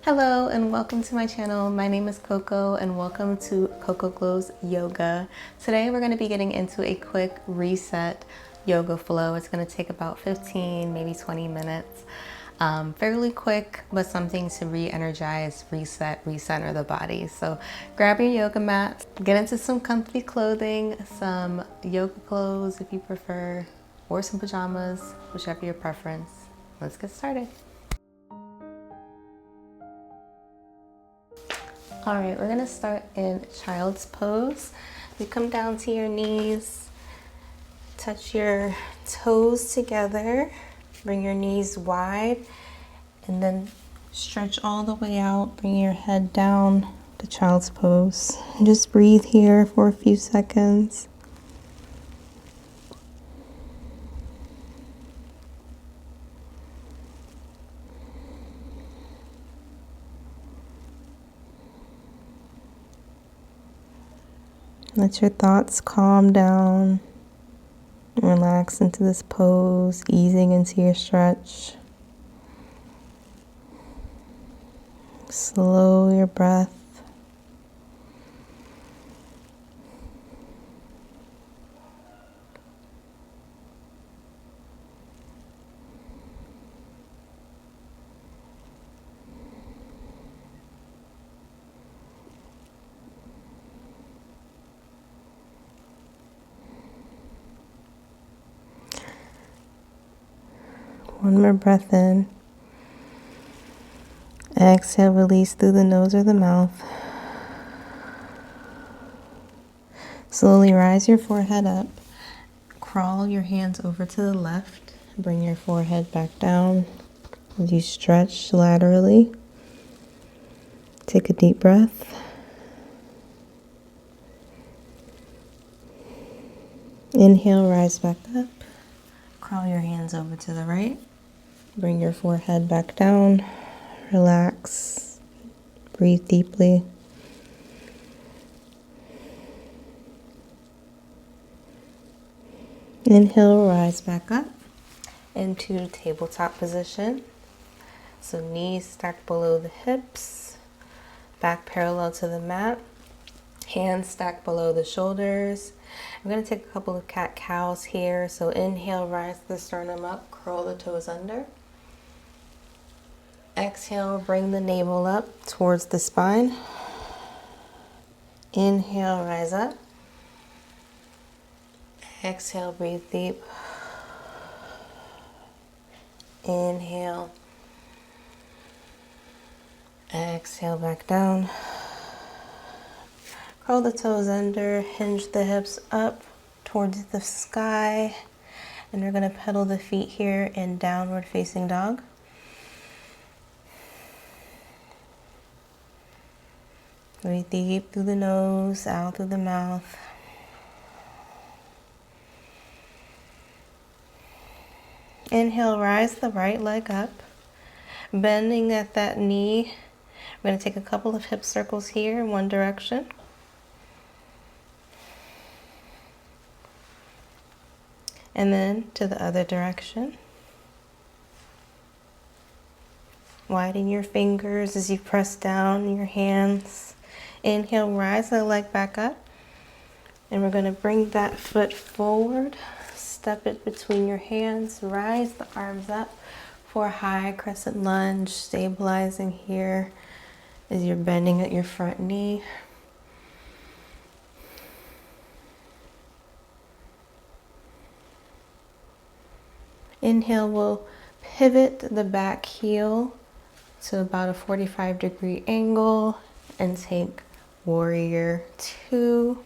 Hello and welcome to my channel. My name is Coco and welcome to CocoGlowsYoga. Today we're going to be getting into a quick reset yoga flow. It's going to take about 15, maybe 20 minutes. Fairly quick, but something to re-energize, reset, recenter the body. So grab your yoga mat, get into some comfy clothing, some yoga clothes if you prefer, or some pajamas, whichever your preference. Let's get started. All right, we're gonna start in child's pose. You come down to your knees, touch your toes together, bring your knees wide, and then stretch all the way out. Bring your head down to child's pose. And just breathe here for a few seconds. Let your thoughts calm down. Relax into this pose, easing into your stretch. Slow your breath. One more breath in. Exhale, release through the nose or the mouth. Slowly rise your forehead up. Crawl your hands over to the left. Bring your forehead back down as you stretch laterally. Take a deep breath. Inhale, rise back up. Crawl your hands over to the right. Bring your forehead back down. Relax. Breathe deeply. Inhale, rise back up into tabletop position. So knees stacked below the hips, back parallel to the mat, hands stacked below the shoulders. I'm going to take a couple of cat-cows here. So inhale, rise the sternum up, curl the toes under. Exhale, bring the navel up towards the spine. Inhale, rise up. Exhale, breathe deep. Inhale. Exhale, back down. Curl the toes under, hinge the hips up towards the sky. And we're going to pedal the feet here in downward facing dog. Breathe deep through the nose, out through the mouth. Inhale, rise the right leg up. Bending at that knee. I'm going to take a couple of hip circles here in one direction. And then to the other direction. Widen your fingers as you press down your hands. Inhale, rise the leg back up. And we're going to bring that foot forward. Step it between your hands. Rise the arms up for a high crescent lunge. Stabilizing here as you're bending at your front knee. Inhale, we'll pivot the back heel to about a 45-degree angle and take Warrior 2.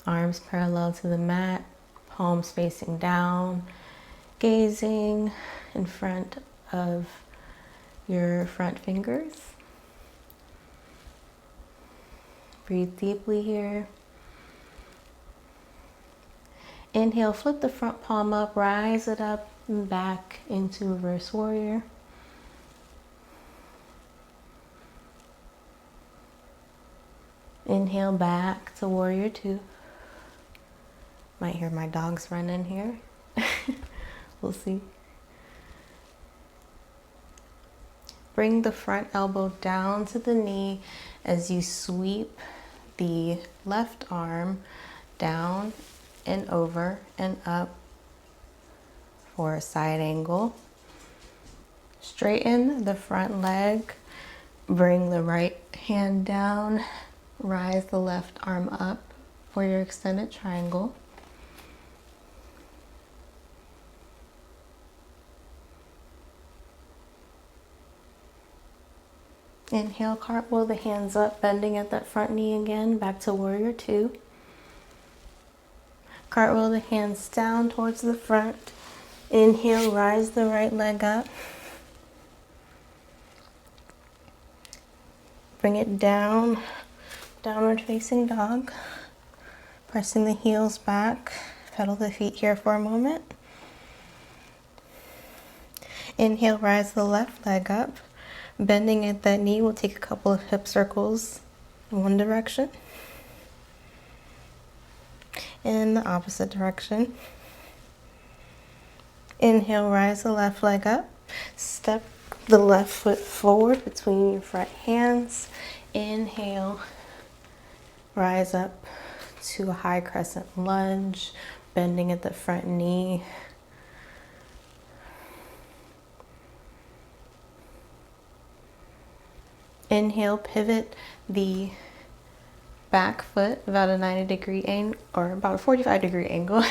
Arms parallel to the mat, palms facing down, gazing in front of your front fingers. Breathe deeply here. Inhale, flip the front palm up, rise it up and back into reverse warrior. Inhale back to Warrior 2. Might hear my dogs run in here. We'll see. bring the front elbow down to the knee as you sweep the left arm down and over and up for a side angle. Straighten the front leg, bring the right hand down, rise the left arm up for your extended triangle. Inhale, cartwheel the hands up, bending at that front knee again, back to warrior two. Cartwheel the hands down towards the front. Inhale, rise the right leg up. Bring it down, downward facing dog. Pressing the heels back, pedal the feet here for a moment. Inhale, rise the left leg up. Bending at that knee, we'll take a couple of hip circles in one direction. In the opposite direction. Inhale, rise the left leg up. Step the left foot forward between your front hands. Inhale, rise up to a high crescent lunge, bending at the front knee. Inhale, pivot the back foot about a 90-degree angle, or about a 45-degree angle.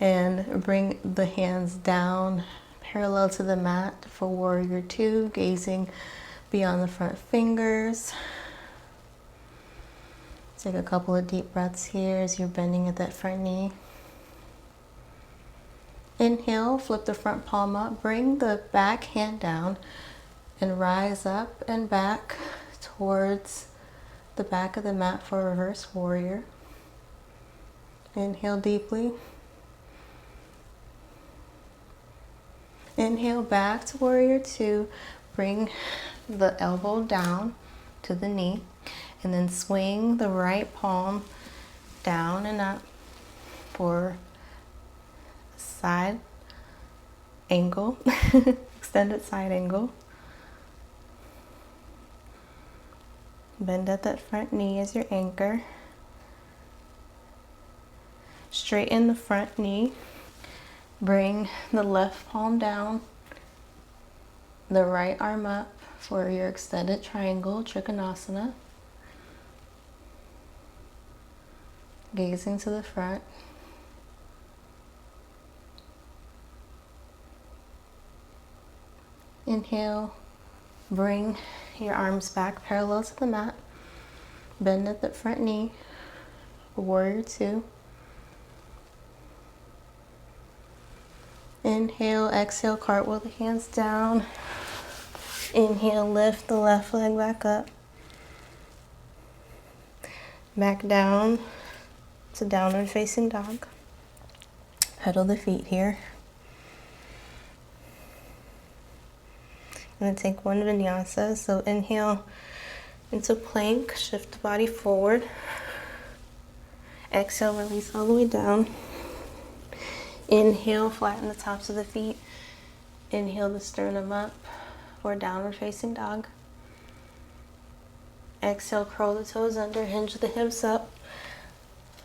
And bring the hands down parallel to the mat for warrior two, gazing beyond the front fingers. Take a couple of deep breaths here as you're bending at that front knee. Inhale, flip the front palm up, bring the back hand down and rise up and back towards the back of the mat for reverse warrior. Inhale deeply. Inhale back to warrior two. Bring the elbow down to the knee and then swing the right palm down and up for side angle, extended side angle. Bend at that front knee as your anchor. Straighten the front knee. Bring the left palm down, the right arm up for your extended triangle, Trikonasana. Gazing to the front. Inhale, bring your arms back parallel to the mat. Bend at the front knee, warrior two. Inhale, exhale, cartwheel the hands down. Inhale, lift the left leg back up. Back down to downward facing dog. Pedal the feet here. I'm going to take one vinyasa. So inhale into plank, shift the body forward. Exhale, release all the way down. Inhale, flatten the tops of the feet. Inhale the sternum up for downward facing dog. Exhale, curl the toes under, hinge the hips up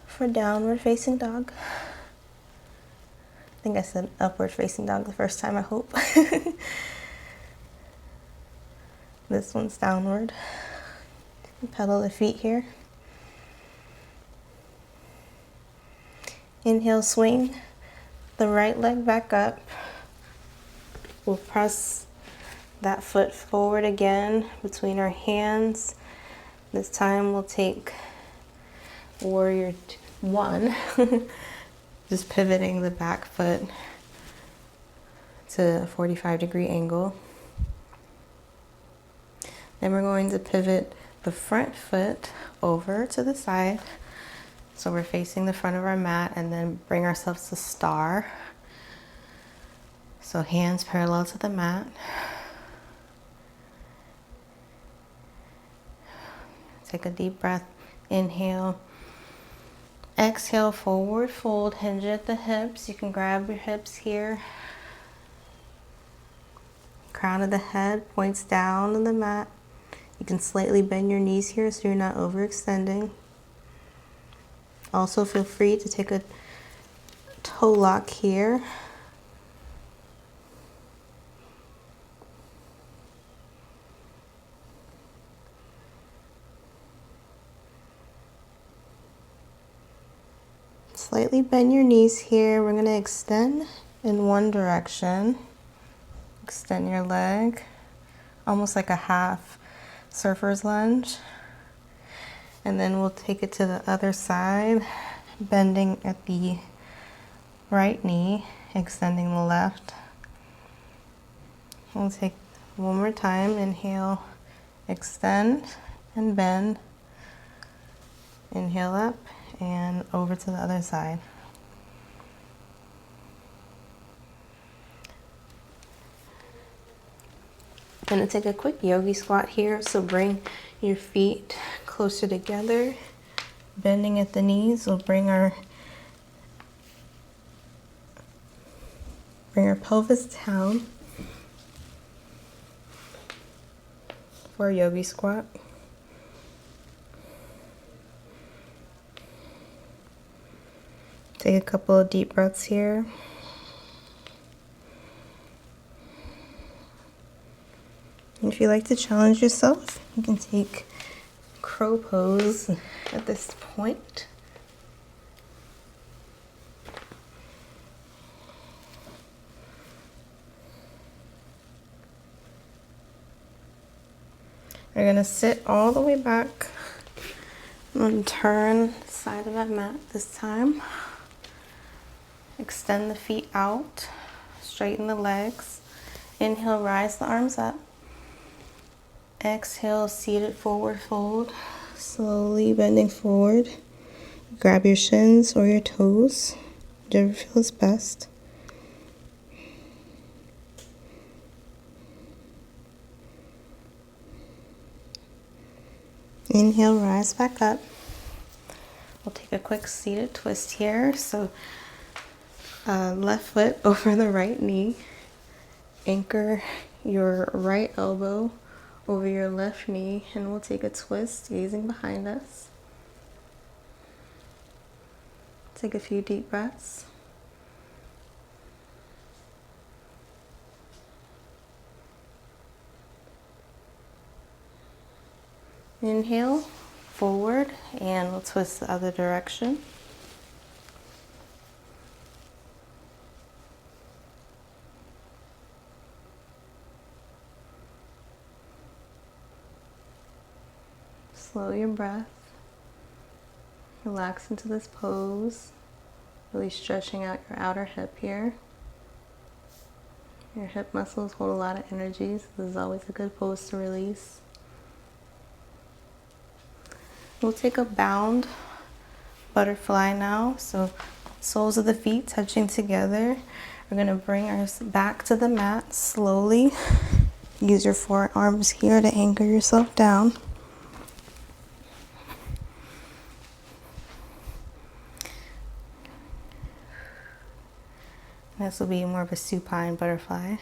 for downward facing dog. I think I said upward facing dog the first time, I hope. This one's downward. Pedal the feet here. Inhale, swing the right leg back up. We'll press that foot forward again between our hands. This time we'll take warrior one, just pivoting the back foot to a 45-degree angle. Then we're going to pivot the front foot over to the side. So we're facing the front of our mat and then bring ourselves to star. So hands parallel to the mat. Take a deep breath. Inhale. Exhale, forward fold, hinge at the hips. You can grab your hips here. crown of the head points down on the mat. You can slightly bend your knees here so you're not overextending. Also feel free to take a toe lock here. Slightly bend your knees here. We're going to extend in one direction. Extend your leg, almost like a half surfer's lunge. And then we'll take it to the other side, bending at the right knee, extending the left. We'll take one more time. Inhale, extend and bend. Inhale up and over to the other side. I'm going to take a quick yogi squat here, so bring your feet closer together, bending at the knees. We'll bring our pelvis down for a yogi squat. Take a couple of deep breaths here. And if you like to challenge yourself, you can take crow pose at this point. We're going to sit all the way back and turn the side of that mat this time. Extend the feet out, straighten the legs. Inhale, rise the arms up. Exhale, seated forward fold. Slowly bending forward. Grab your shins or your toes, whichever feels best. Inhale, rise back up. We'll take a quick seated twist here. So left foot over the right knee. Anchor your right elbow over your left knee, and we'll take a twist, gazing behind us. Take a few deep breaths. Inhale, forward, and we'll twist the other direction. Slow your breath. Relax into this pose, really stretching out your outer hip here. Your hip muscles hold a lot of energy, so this is always a good pose to release. We'll take a bound butterfly now. So soles of the feet touching together. We're going to bring ours back to the mat slowly. Use your forearms here to anchor yourself down. This will be more of a supine butterfly.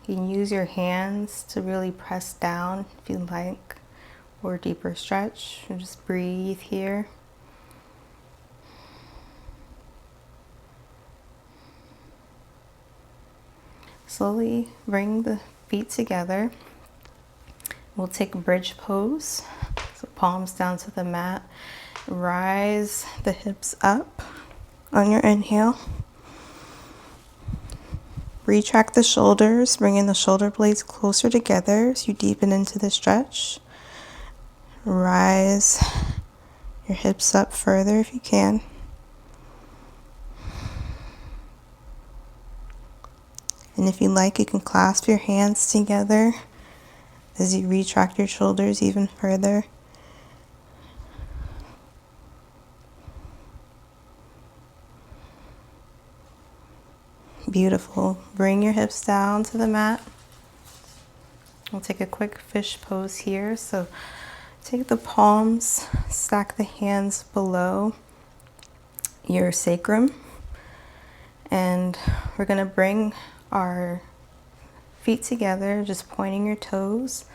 You can use your hands to really press down if you like, or a deeper stretch. And just breathe here. Slowly bring the feet together. We'll take a bridge pose. So palms down to the mat. Rise the hips up on your inhale. Retract the shoulders, bringing the shoulder blades closer together as you deepen into the stretch. Rise your hips up further if you can. And if you like, you can clasp your hands together as you retract your shoulders even further. Beautiful. Bring your hips down to the mat. We'll take a quick fish pose here. So take the palms, stack the hands below your sacrum, and we're going to bring our feet together, just pointing your toes.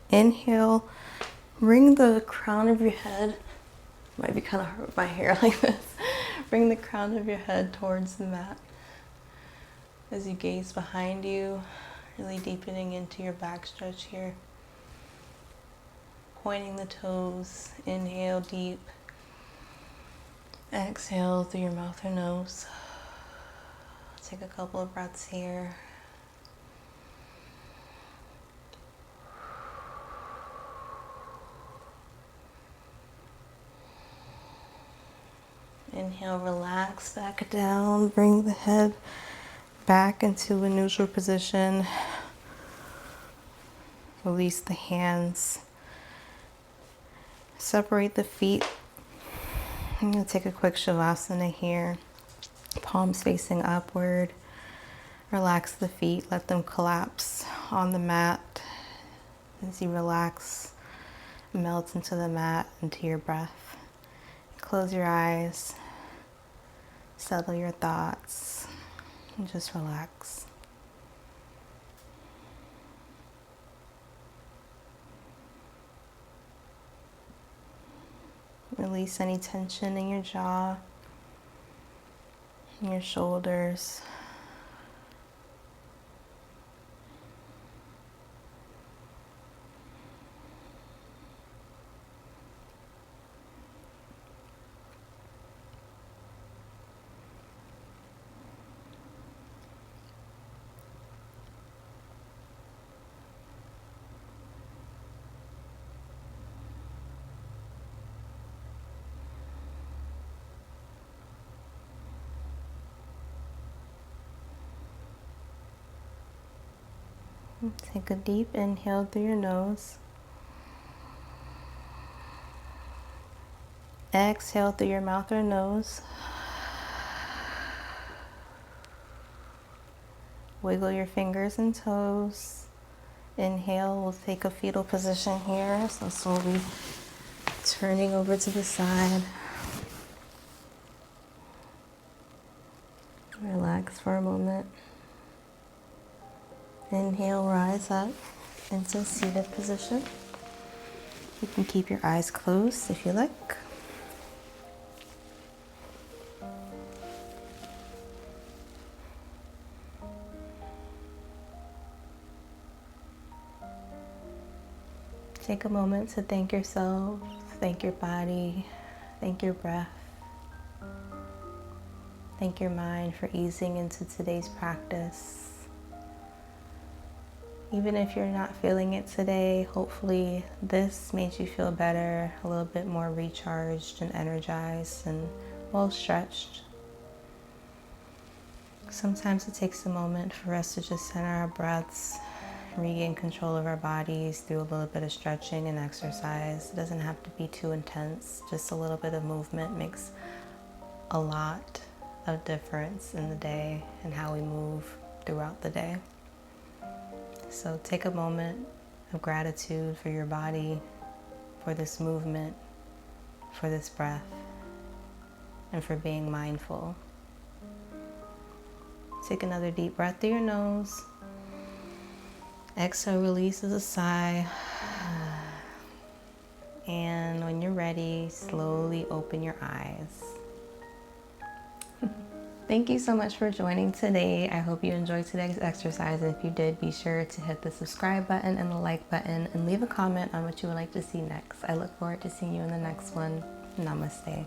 Inhale, bring the crown of your head, might be kind of hard with my hair like this. Bring the crown of your head towards the mat as you gaze behind you, really deepening into your back stretch here. Pointing the toes, inhale deep. Exhale through your mouth or nose. Take a couple of breaths here. Inhale, relax back down. Bring the head back into a neutral position. Release the hands. Separate the feet. I'm going to take a quick shavasana here. Palms facing upward. Relax the feet. Let them collapse on the mat. As you relax, melt into the mat, into your breath. Close your eyes. Settle your thoughts. And just relax. Release any tension in your jaw, in your shoulders. Take a deep inhale through your nose. Exhale through your mouth or nose. Wiggle your fingers and toes. Inhale, we'll take a fetal position here. So slowly turning over to the side. Relax for a moment. Inhale, rise up into seated position. You can keep your eyes closed if you like. Take a moment to thank yourself, thank your body, thank your breath. Thank your mind for easing into today's practice. Even if you're not feeling it today, hopefully this made you feel better, a little bit more recharged and energized and well stretched. Sometimes it takes a moment for us to just center our breaths, regain control of our bodies through a little bit of stretching and exercise. It doesn't have to be too intense. Just a little bit of movement makes a lot of difference in the day and how we move throughout the day. So take a moment of gratitude for your body, for this movement, for this breath, and for being mindful. Take another deep breath through your nose. Exhale, release as a sigh. And when you're ready, slowly open your eyes. Thank you so much for joining today. I hope you enjoyed today's exercise. And if you did, be sure to hit the subscribe button and the like button and leave a comment on what you would like to see next. I look forward to seeing you in the next one. Namaste.